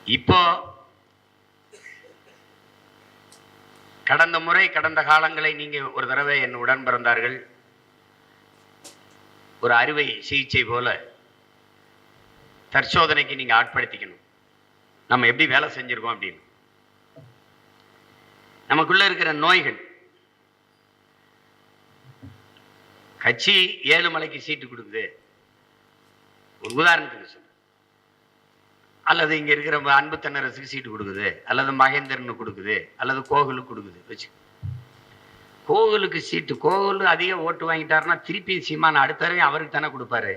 இப்போ கடந்த காலங்களை நீங்க ஒரு தடவை என் உடன் பிறந்தார்கள் ஒரு அறுவை சிகிச்சை போல தற்சோதனைக்கு நீங்க ஆட்படுத்திக்கணும். நம்ம எப்படி வேலை செஞ்சிருக்கோம் அப்படின்னு. நமக்குள்ள இருக்கிற நோய்கள், கட்சி 7 மலைக்கு சீட்டு கொடுக்குது, ஒரு உதாரணத்துக்கு சொல்ல, அல்லது இங்க இருக்கிற அன்பு தென்னரசுக்கு சீட்டு கொடுக்குது, அல்லது மகேந்திரனு கொடுக்குது, அல்லது கோகுலுக்கு கொடுக்குது வச்சு. கோகுலுக்கு சீட்டு, கோகுல் அதிக ஓட்டு வாங்கிட்டாருன்னா திருப்பி சீமான் அடுத்த தடவை அவருக்கு தானே கொடுப்பாரு.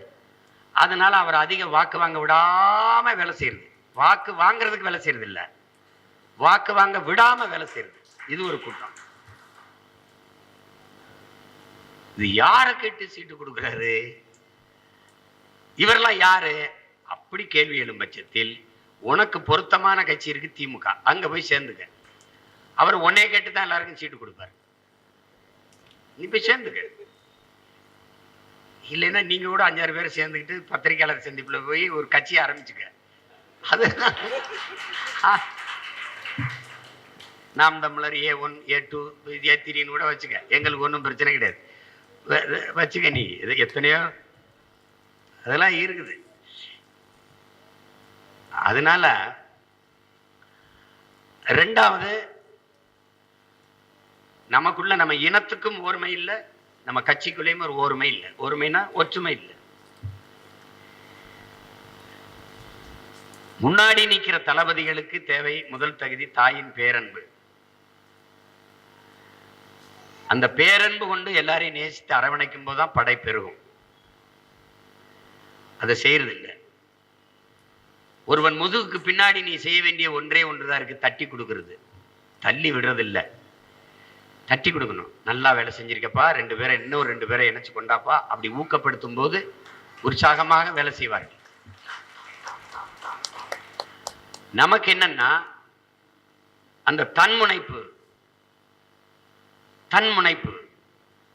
அதனால அவர் அதிக வாக்கு வாங்க விடாம வேலை செய்யறது. வாக்கு வாங்குறதுக்கு வேலை செய்யறது இல்ல, வாக்கு வாங்க விடாம வேலை செய்யறது. இது ஒரு கூட்டம். இது யாரை கேட்டு சீட்டு கொடுக்கிறாரு? இவரெல்லாம் யாரு? அப்படி கேள்வி எழும் பட்சத்தில் உனக்கு பொருத்தமான கட்சி இருக்கு திமுக, அங்க போய் சேர்ந்துக்க. அவர் உன்னைய கேட்டு தான் எல்லாருக்கும் சீட்டு கொடுப்பாரு. நீ போய் சேர்ந்துக்க. இல்லைன்னா நீங்க கூட 5-6 பேர் சேர்ந்துக்கிட்டு பத்திரிகையாளர் சந்திப்புல போய் ஒரு கட்சியை ஆரம்பிச்சுக்க. அது நாம் தமிழர் A1 A2 A3 கூட வச்சுக்க, எங்களுக்கு ஒன்றும் பிரச்சனை கிடையாது, வச்சுக்க. நீ இது எத்தனையோ அதெல்லாம் இருக்குது. அதனால ரெண்டாவது, நமக்குள்ள நம்ம இனத்துக்கும் ஓர்மை இல்லை, நம்ம கட்சிக்குள்ளேயும் ஒரு ஓர்மை இல்லை. ஓர்மைனா ஒற்றுமை இல்லை. முன்னாடி நிற்கிற தளபதிகளுக்கு தேவை முதல் தகுதி தாயின் பேரன்பு. அந்த பேரன்பு கொண்டு எல்லாரையும் நேசித்து அரவணைக்கும் போதுதான் படை பெருகும். அதை செய்யறது இல்லை. ஒருவன் முதுகுக்கு பின்னாடி நீ செய்ய வேண்டிய ஒன்றே ஒன்றுதான் இருக்கு, தட்டி கொடுக்கறது. தள்ளி விடுறது இல்லை, தட்டி கொடுக்கணும். நல்லா வேலை செஞ்சிருக்கப்பா, 2 பேரை இன்னும் 2 பேரை இணைச்சு கொண்டாப்பா, அப்படி ஊக்கப்படுத்தும் போது உற்சாகமாக வேலை செய்வார்கள். நமக்கு என்னன்னா அந்த தன்முனைப்பு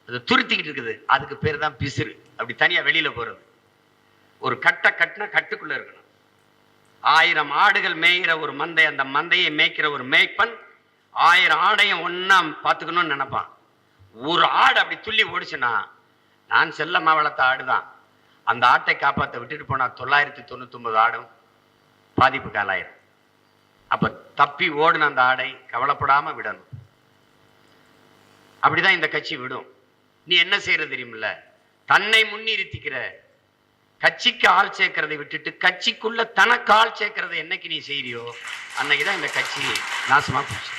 அது துருத்திக்கிட்டு இருக்குது. அதுக்கு பேர் தான் பிசிறு. அப்படி தனியா வெளியில போறது. ஒரு கட்டின கட்டுக்குள்ள இருக்கணும். 1000 ஆடுகள் மேய்கிற ஒரு மந்தை, அந்த மந்தையை மேய்க்கிற ஒரு மேய்ப்பன் 1000 ஆடையும் ஒன்னா பார்த்துக்கணும்னு நினைப்பான். ஒரு ஆடு அப்படி துள்ளி ஓடிச்சுன்னா, நான் செல்லம்மா வளர்த்த ஆடுதான், அந்த ஆட்டை காப்பாற்ற விட்டுட்டு போனா 999 ஆடும் பாதிப்புக்கு ஆளாயிரும். அப்ப தப்பி ஓடுன அந்த ஆடை கவலைப்படாம விடணும். அப்படிதான் இந்த கட்சி விடும். நீ என்ன செய்யறது தெரியுமில்ல? தன்னை முன்னிறுத்திக்கிற கட்சிக்கு ஆள் சேர்க்கிறதை விட்டுட்டு கட்சிக்குள்ள தனக்கு ஆள் சேர்க்கிறதை என்னைக்கு நீ செய்யறியோ அன்னைக்குதான் இந்த கட்சி நாசமா போச்சு.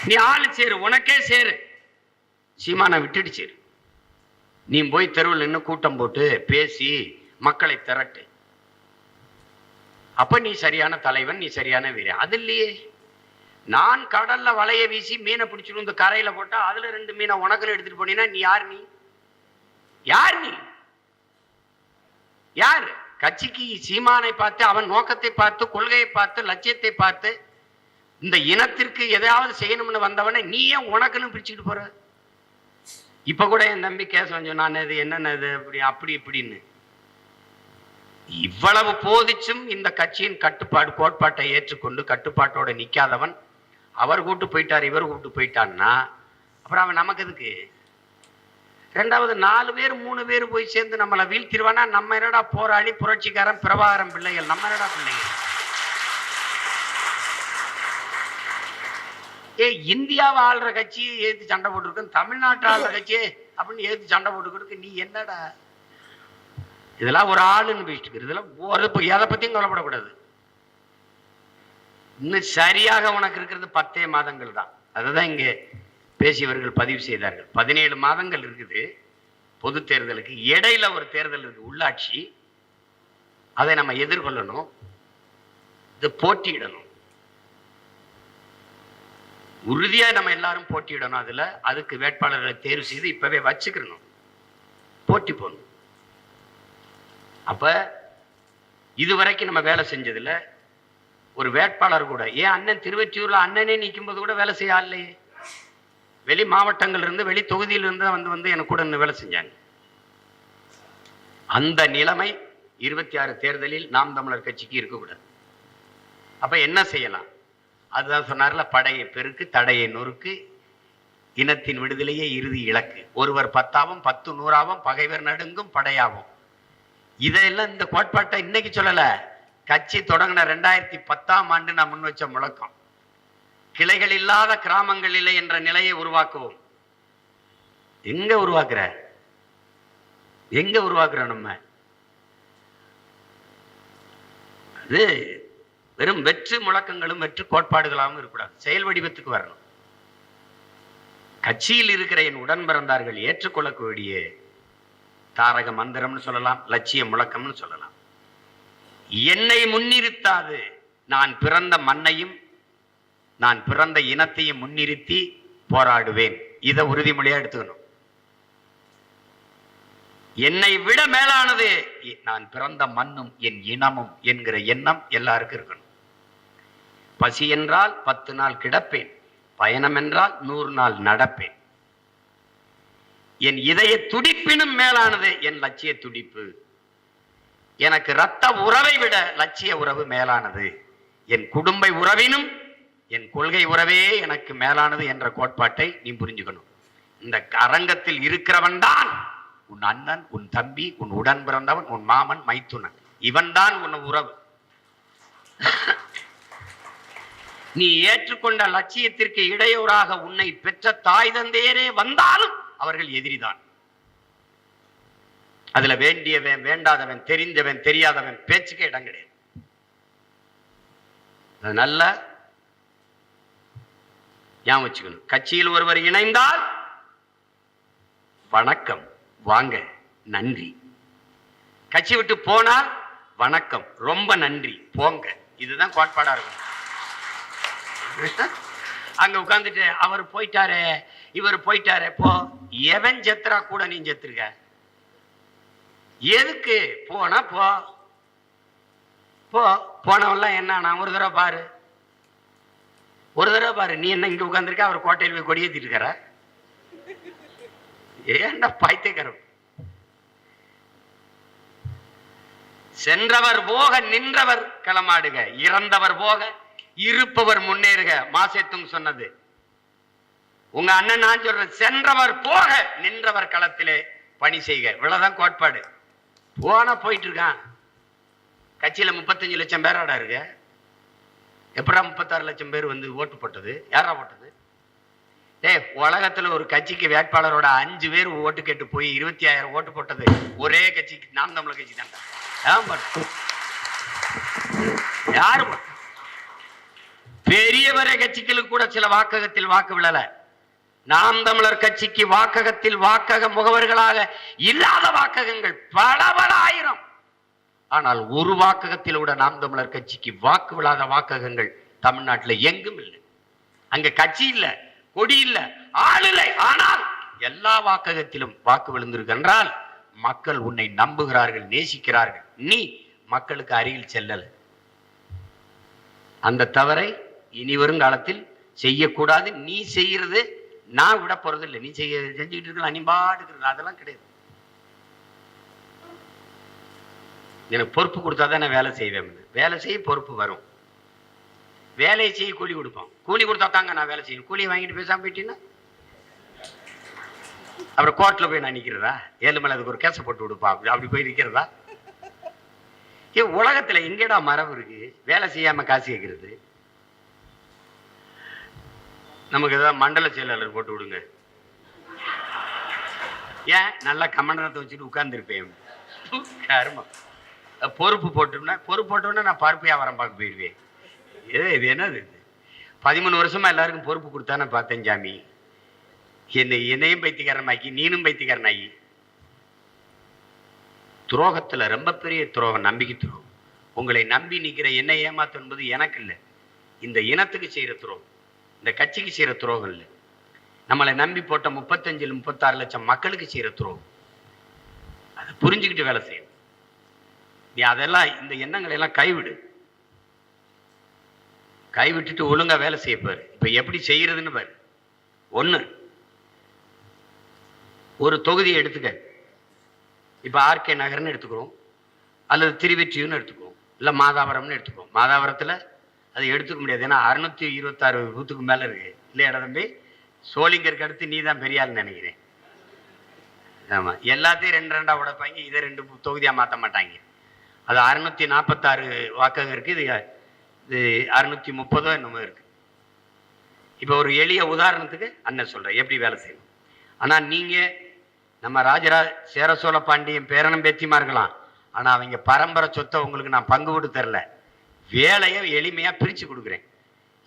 நீ ஆள் சேரு, உனக்கே சேரு, சீமானை விட்டுட்டு சேரு. நீ போய் தெருவில் நின்று கூட்டம் போட்டு பேசி மக்களை திரட்டு. அப்ப நீ சரியான தலைவன், நீ சரியான வீரன். அது இல்லையே. நான் கடல்ல வலைய வீசி மீனை பிடிச்சிட்டு வந்து கரையில போட்டா அதுல 2 மீனை உனக்குன்னு எடுத்துட்டு போனீங்கன்னா நீ யார்? நீ யார்? நீ யார்? கட்சிக்கு சீமானை பார்த்து, அவன் நோக்கத்தை பார்த்து, கொள்கையை பார்த்து, லட்சியத்தை பார்த்து இந்த இனத்திற்கு எதையாவது செய்யணும்னு வந்தவனை நீ ஏன் உனக்குன்னு பிடிச்சிட்டு போற? இப்ப கூட என் தம்பி கேசவன் சொன்னான், இது என்னென்ன அப்படி இப்படின்னு. இவ்வளவு போதிச்சும் இந்த கட்சியின் கட்டுப்பாடு கோட்பாட்டை ஏற்றுக்கொண்டு கட்டுப்பாட்டோட நிக்காதவன் அவர் கூட்டு போயிட்டார், இவர் கூட்டு போயிட்டான்னா அப்புறம் அவன் நமக்கு எதுக்கு? ரெண்டாவது 4 பேர் 3 பேர் போய் சேர்ந்து நம்மளை வீழ்த்திடுவானா? நம்ம என்னடா போராளி, புரட்சிக்காரன், பிரபாகரன் பிள்ளைகள், நம்ம என்னடா பிள்ளைகள்? இந்தியாவை ஆள்ற கட்சியை ஏத்து சண்டை போட்டுருக்கு, தமிழ்நாட்டை ஆள்ற கட்சியே அப்படின்னு ஏத்து சண்டை போட்டுக்கிட்டு நீ என்னடா? இதெல்லாம் ஒரு ஆளுன்னு பேசிட்டு இருக்கு. இதெல்லாம் எதை பத்தியும் கவலைப்படக்கூடாது. இன்னும் சரியாக உனக்கு இருக்கிறது 10 மாதங்கள் தான். அதுதான் இங்கே பேசியவர்கள் பதிவு செய்தார்கள். 17 மாதங்கள் இருக்குது பொது தேர்தலுக்கு. இடையில ஒரு தேர்தல் இருக்கு, உள்ளாட்சி. அதை நம்ம எதிர்கொள்ளணும், இது போட்டியிடணும். உறுதியா நம்ம எல்லாரும் போட்டியிடணும். அதுக்கு வேட்பாளர்களை தேர்வு செய்து இப்பவே வச்சுக்கணும், போட்டி போடணும். அப்ப இதுவரைக்கும் நம்ம வேலை செஞ்சதுல ஒரு வேட்பாளர் கூட, ஏன் அண்ணன் திருவெற்றியூர்ல அண்ணனே நிற்கும் போது கூட வேலை செய்ய இல்லையே. வெளி மாவட்டங்கள் இருந்து, வெளி தொகுதியிலிருந்து வந்து எனக்கு கூட வேலை செஞ்சாங்க. அந்த நிலைமை 26 தேர்தலில் நாம் தமிழர் கட்சிக்கு இருக்கக்கூடாது. அப்ப என்ன செய்யலாம்? அதுதான் சொன்னார்ல, படையை பெருக்கு, தடையை நொறுக்கு, இனத்தின் விடுதலையே இறுதி இலக்கு. ஒருவர் 10ஆவும் 10 100ஆவும், பகைவர் நடுங்கும் படையாவும். இதெல்லாம் இந்த கோட்பாட்டை இன்னைக்கு சொல்லல, கட்சி தொடங்கின 2010ஆம் ஆண்டு நான் முன் வச்ச முழக்கம். கிளைகள் இல்லாத கிராமங்கள் இல்லை என்ற நிலையை உருவாக்குவோம். எங்க உருவாக்குற நம்ம? அது வெறும் வெற்று முழக்கங்களும் வெற்று கோட்பாடுகளாகவும் இருக்கக்கூடாது, செயல் வடிவத்துக்கு வரணும். கட்சியில் இருக்கிற என் உடன் பிறந்தார்கள் ஏற்றுக்கொள்ளக்கூடிய தாரக மந்திரம்னு சொல்லலாம், லட்சிய முழக்கம்னு சொல்லலாம். என்னை முன்னிறுத்தாது நான் பிறந்த மண்ணையும் நான் பிறந்த இனத்தையும் முன்னிறுத்தி போராடுவேன். இதை உறுதிமொழியா எடுத்துக்கணும். என்னை விட மேலானது நான் பிறந்த மண்ணும் என் இனமும் என்கிற எண்ணம் எல்லாருக்கும் இருக்கணும். பசி என்றால் 10 நாள் கிடப்பேன், பயணம் என்றால் 100 நாள் நடப்பேன். என் இதய துடிப்பினும் மேலானது என் லட்சிய துடிப்பு. எனக்கு இரத்த உறவை விட லட்சிய உறவு மேலானது. என் குடும்ப உறவினும் என் கொள்கை உறவே எனக்கு மேலானது என்ற கோட்பாட்டை நீ புரிஞ்சுக்கணும். இந்த அரங்கத்தில் இருக்கிறவன் தான் உன் அண்ணன், உன் தம்பி, உன் உடன் பிறந்தவன், உன் மாமன், மைத்துனன். இவன் தான் உன் உறவு. நீ ஏற்றுக்கொண்ட லட்சியத்திற்கு இடையூறாக உன்னை பெற்ற தாய் தந்தையரே வந்தாலும் அவர்கள் எதிரிதான். அதுல வேண்டியவன், வேண்டாதவன், தெரிந்தவன், தெரியாதவன் பேச்சுக்கு இடம் கிடையாது. நல்ல ஞாபகம் வச்சுக்கணும். கட்சியில் ஒருவர் இணைந்தால் வணக்கம், வாங்க, நன்றி. கட்சி விட்டு போனால் வணக்கம், ரொம்ப நன்றி, போங்க. இதுதான் கோட்பாடா இருக்கும். அங்க உட்கார்ந்துட்டு அவர் போயிட்டாரே, இவர் போயிட்டாரே, போ. எவன் செத்துறா கூட நீ செத்துருக்க? எதுக்கு போனா போ. போனவெல்லாம் என்ன? நான் ஒரு தடவை பாரு, நீ என்ன இங்க உட்கார்ந்துருக்க, அவர் கோட்டையில் போய் கொடியேற்றிட்டு இருக்கிற? ஏன்டா பைத்தியக்காரன்? சென்றவர் போக நின்றவர் களமாடுக, இறந்தவர் போக இருப்பவர் முன்னேறுக. மாசேத்தும் சொன்னது. உங்க அண்ணன் நான் சொல்றேன், சென்றவர் போக நின்றவர் களத்திலே பணி செய்க. இவ்வளவுதான் கோட்பாடு. போனா போயிட்டு இருக்கான். கட்சியில 35 லட்சம் பேராடா இருக்கு. எப்படா 36 லட்சம் பேர் வந்து ஓட்டு போட்டது? யாரா போட்டது? உலகத்துல ஒரு கட்சிக்கு வேட்பாளரோட 5 பேர் ஓட்டு கேட்டு போய் 25,000 ஓட்டு போட்டது ஒரே கட்சிக்கு, நாம் தமிழர் கட்சி தான். யாரு பெரியவரே கட்சிகளுக்கு கூட சில வாக்ககத்தில் வாக்கு விழல. நாம் தமிழர் கட்சிக்கு வாக்ககத்தில் வாக்கக முகவர்களாக இல்லாத வாக்ககங்கள் பல ஆயிரம். ஆனால் ஒரு வாக்ககத்தில் கூட நாம் தமிழர் கட்சிக்கு வாக்கு விழாத வாக்ககங்கள் தமிழ்நாட்டில் எங்கும் இல்லை. அங்க கட்சி இல்ல, கொடி இல்ல, ஆள் இல்லை. ஆனால் எல்லா வாக்ககத்திலும் வாக்கு விழுந்திருக்கின்றால் மக்கள் உன்னை நம்புகிறார்கள், நேசிக்கிறார்கள். நீ மக்களுக்கு அருகில் செல்லல. அந்த தவறை இனி வரும் காலத்தில் செய்யக்கூடாது. நீ செய்யறது நான் விட போறது இல்லை. நீ செஞ்சுக்கிட்டு இருக்கலாம், நீ பாட்டுக்கு, அதெல்லாம் கிடையாது. எனக்கு பொறுப்பு கொடுத்தாதான் நான் வேலை செய்வேன். வேலை செய்ய பொறுப்பு வரும். வேலையை செய்ய கூலி கொடுப்போம். கூலி கொடுத்தா தாங்க நான் வேலை செய்யணும். கூலியை வாங்கிட்டு பேசாம போயிட்டீங்கன்னா அப்புறம் கோர்ட்ல போய் நான் நிக்கிறதா? ஏழுமலை அதுக்கு ஒரு கேச போட்டு கொடுப்பா, அப்படி போய் நிக்கிறதா? உலகத்துல எங்கடா மரபு இருக்கு வேலை செய்யாம காசு கேட்கறது? நமக்கு ஏதாவது மண்டல செயலாளர் போட்டு விடுங்க. ஏன் நல்லா கமண்டலத்தை வச்சுட்டு உட்கார்ந்து இருப்பேன். பொறுப்பு போட்டோம்னா நான் பருப்பு வியாபாரம் பார்க்க போயிடுவேன். இது என்னது? 13 வருஷமா எல்லாருக்கும் பொறுப்பு கொடுத்தானே பார்த்தேன் சாமி. என்னையும் பைத்தியக்காரனாக்கி நீனும் பைத்தியக்காரனாகி. துரோகத்துல ரொம்ப பெரிய துரோகம் நம்பிக்கை துரோகம். உங்களை நம்பி நிற்கிற என்னை ஏமாத்து என்பது எனக்கு இல்லை, இந்த இனத்துக்கு செய்யற துரோகம், இந்த கட்சிக்கு செய்யற துரோகம் இல்லை. நம்மளை நம்பி போட்ட 35-36 லட்சம் மக்களுக்கு செய்யற துரோகம். அதை புரிஞ்சுக்கிட்டு வேலை செய்யும். நீ அதெல்லாம், இந்த எண்ணங்களை எல்லாம் கைவிட்டுட்டு ஒழுங்கா வேலை செய்யப்பாரு. இப்ப எப்படி செய்யறதுன்னு பாரு. ஒண்ணு, ஒரு தொகுதியை எடுத்துக்க. இப்ப ஆர்கே நகர்னு எடுத்துக்கிறோம். அல்லது திருவெற்றியூர்னு எடுத்துக்குவோம், இல்லை மாதாவரம்னு எடுத்துக்குவோம். மாதாவரத்தில் அது எடுத்துக்க முடியாது, ஏன்னா 626 பூத்துக்கு மேலே இருக்கு இல்லையா தம்பி? சோளிங்கருக்கு அடுத்து நீ தான் பெரிய ஆள்னு நினைக்கிறேன். ஆமாம், எல்லாத்தையும் 2 உடைப்பாங்க, இதை 2 தொகுதியாக மாற்ற மாட்டாங்க. அது 646 வாக்கங்க இருக்கு, இது 630 என்னமோ இருக்கு. இப்போ ஒரு எளிய உதாரணத்துக்கு அண்ணன் சொல்றேன் எப்படி வேலை செய்யணும். ஆனா நீங்க நம்ம ராஜராஜ சேர சோழ பாண்டியன் பேரனும் பேத்தியமா இருக்கலாம், ஆனா அவங்க பரம்பரை சொத்தை உங்களுக்கு நான் பங்கு போட்டு தரல. வேலையை எளிமையா பிரிச்சு கொடுக்குறேன்.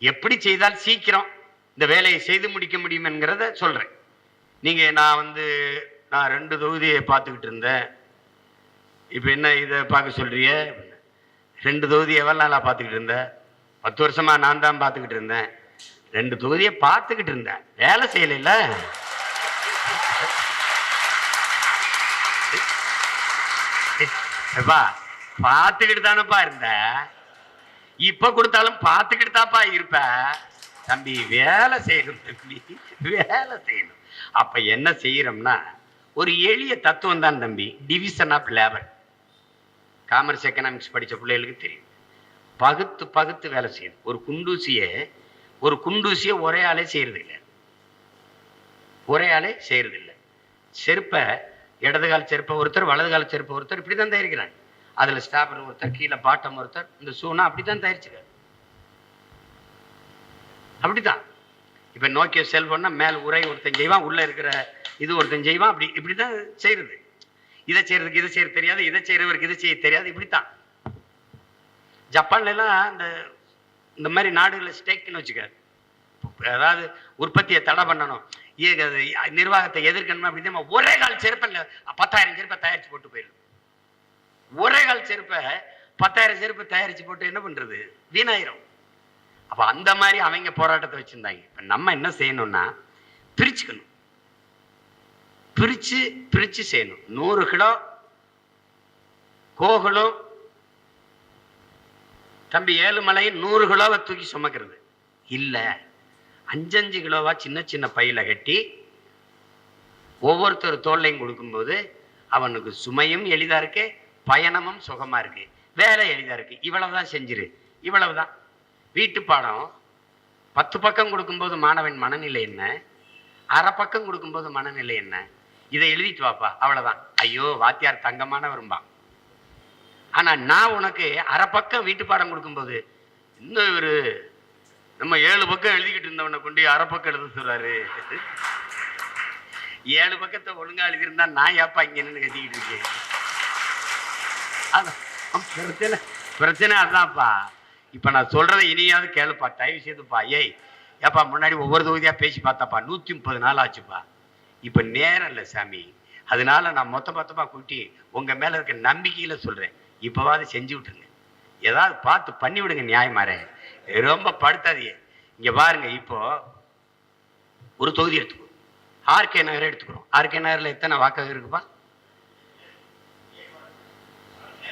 எப்படி செய்தால் சீக்கிரம் இந்த வேலையை செய்து முடிக்க முடியும் என்கிறத சொல்றேன். நீங்க நான் 2 தொகுதியை பார்த்துக்கிட்டு இருந்தேன், இப்ப என்ன இதை பார்க்க சொல்றிய? 2 தொகுதி எவ்வளவு நாளா பார்த்துக்கிட்டு இருந்தேன்? 10 வருஷமா நான் தான் பார்த்துக்கிட்டு இருந்தேன். 2 தொகுதியை பார்த்துக்கிட்டு இருந்தேன், வேலை செய்யல. பார்த்துக்கிட்டு தானப்பா இருந்த, இப்ப கொடுத்தாலும் பார்த்துக்கிட்டு தான்ப்பா இருப்ப தம்பி. வேலை செய்யணும் தம்பி, வேலை செய்யணும். அப்ப என்ன செய்யறோம்னா ஒரு எளிய தத்துவம் தான் தம்பி, division of labour. Commerce economics படிச்ச பிள்ளைகளுக்கு தெரியும். பகுத்து பகுத்து வேலை செய்யணும். ஒரு குண்டூசியை ஒரே ஆளே செய்யறது இல்லை, செருப்பை இடதுகால் செருப்பை ஒருத்தர், வலதுகால செருப்பை ஒருத்தர், இப்படிதான் தயாரிக்கிறாங்க. அதுல ஸ்டாப்பர் ஒருத்தர், கீழே பாட்டம் ஒருத்தர், இந்த ஷூனா அப்படித்தான் தயாரிச்சுக்க. அப்படித்தான் இப்ப நோக்கிய செல்போன்னா மேல் உரை ஒருத்தன் செய்வான், உள்ள இருக்கிற இது ஒருத்தன் செய்வான். இப்படிதான் செய்யறது. இதை செய்யறதுக்கு இதை செய்ய தெரியாது, இதை செய்யறவருக்கு இதை செய்ய தெரியாது. இப்படித்தான் ஜப்பான்ல எல்லாம் இந்த மாதிரி நாடுகளை ஸ்டேக்னு வச்சுக்க, அதாவது உற்பத்தியை தடை பண்ணணும், நிர்வாகத்தை எதிர்க்கணும். அப்படி ஒரே கால் செருப்பை 10,000 செருப்பை தயாரிச்சு போட்டு போயிடும். ஒரே கால் செருப்பை 10,000 செருப்பை தயாரிச்சு போட்டு என்ன பண்றது? வீணாயிரும். அப்ப அந்த மாதிரி அவங்க போராட்டத்தை வச்சிருந்தாங்க. இப்ப நம்ம என்ன செய்யணும்னா பிரிச்சுக்கணும், பிரிச்சு செய்யணும். 100 கிலோ கோகுலம் தம்பி ஏழுமலை 100 கிலோவை தூக்கி சுமக்கிறது இல்ல, 5-5 கிலோவா சின்ன சின்ன பையில கட்டி ஒவ்வொருத்தர் தோல்லையும் கொடுக்கும்போது அவனுக்கு சுமையும் எளிதா இருக்கு, பயணமும் சுகமா இருக்கு, வேலை எளிதா இருக்கு. இவ்வளவுதான் செஞ்சிரு, இவ்வளவுதான். வீட்டு பாடம் 10 பக்கம் கொடுக்கும்போது மாணவன் மனநிலை என்ன, அரை பக்கம் கொடுக்கும்போது மனநிலை என்ன, இதை எழுதிட்டு வாப்பா, அவ்வளவுதான். ஐயோ வாத்தியார் தங்கமான வரும்பான். ஆனா நான் உனக்கு அரை பக்கம் வீட்டு பாடம் கொடுக்கும்போது இன்னும் ஒரு நம்ம 7 பக்கம் எழுதிக்கிட்டு இருந்தவனை கொண்டு அரை பக்கம் எழுத சொல்றாரு. 7 பக்கத்தை ஒழுங்கா எழுதியிருந்தா நான் ஏப்பா இங்க நின்று கத்திக்கிட்டு இருக்கேன். பிரச்சனை அதான்ப்பா. இப்ப நான் சொல்றதை இனியாவது கேளுப்பா, தயவு செய்துப்பா. ஏப்பா முன்னாடி ஒவ்வொரு தொகுதியா பேசி பார்த்தாப்பா 130 நாள் ஆச்சுப்பா. இப்ப நேரம் இல்லை சாமி, அதனால நான் மொத்தமா கூட்டி உங்க மேல இருக்க நம்பிக்கையில சொல்றேன், இப்பவாது செஞ்சு விட்டுருங்க, ஏதாவது பார்த்து பண்ணி விடுங்க. நியாயமாரே, ரொம்ப படுத்தாதீங்க. இங்க பாருங்க, இப்போ ஒரு தொகுதி எடுத்துக்கோ, ஆர்கே நகரை எடுத்துக்கிறோம். ஆர்கே நகர்ல எத்தனை வாக்காக இருக்குப்பா?